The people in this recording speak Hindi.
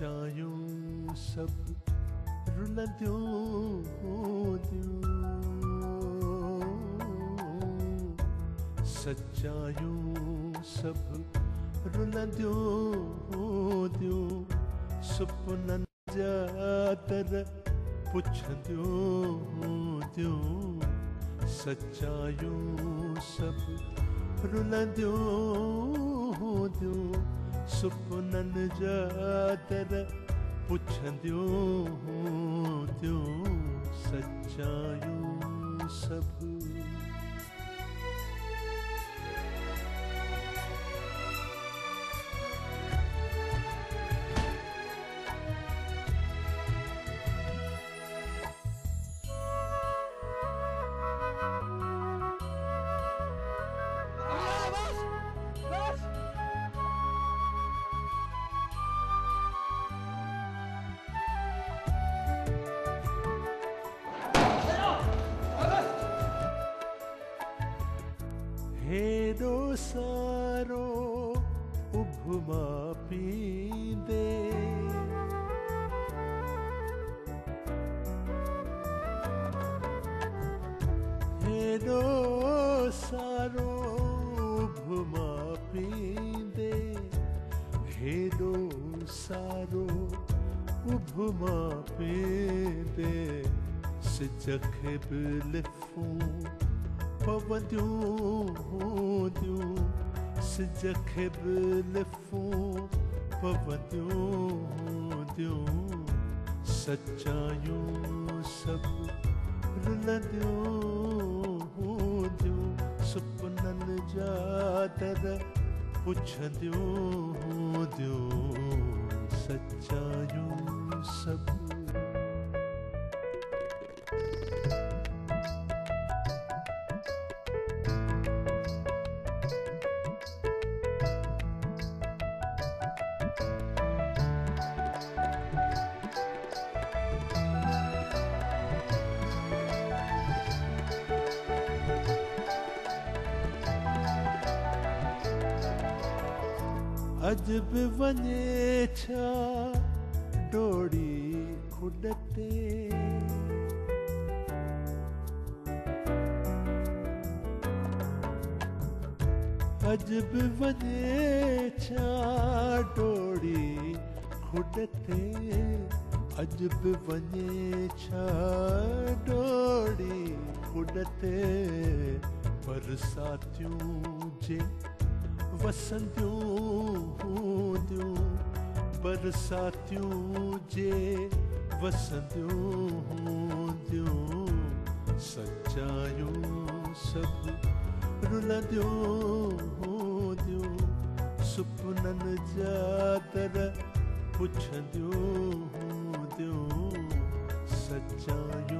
सच्चायूं सब रुलंदियूं सच्चायूं सब रुलंदियूं सुपनन जा दर पुछंदियूं सच्चायूं सब रुलंदियूं सुपनन जा दर पुछंदियूं सच्चायूं सब हेॾो सारो उभमा पींदे हेॾो सारो उभमा पींदे हेॾो सारो उभमा पींदे सिज खे बि लिफूं पवंदियूं सिज खे बि लिफूं पवंदियूं सच्चायूं सब रुलंदियूं सुपनन जा दर पुछंदियूं सच्चायूं सब अज बि वञे छा डोड़ी खुड ते अज बि वञे छा डोड़ी खुड ते अज बि वञे छा डोड़ी खुड ते बरसातियूं जे वसंदियूं बरसातियूं जे वसंदियूं सच्चायूं सब रुलंदियूं सुपनन जा दर पुछंदियूं सच्चायूं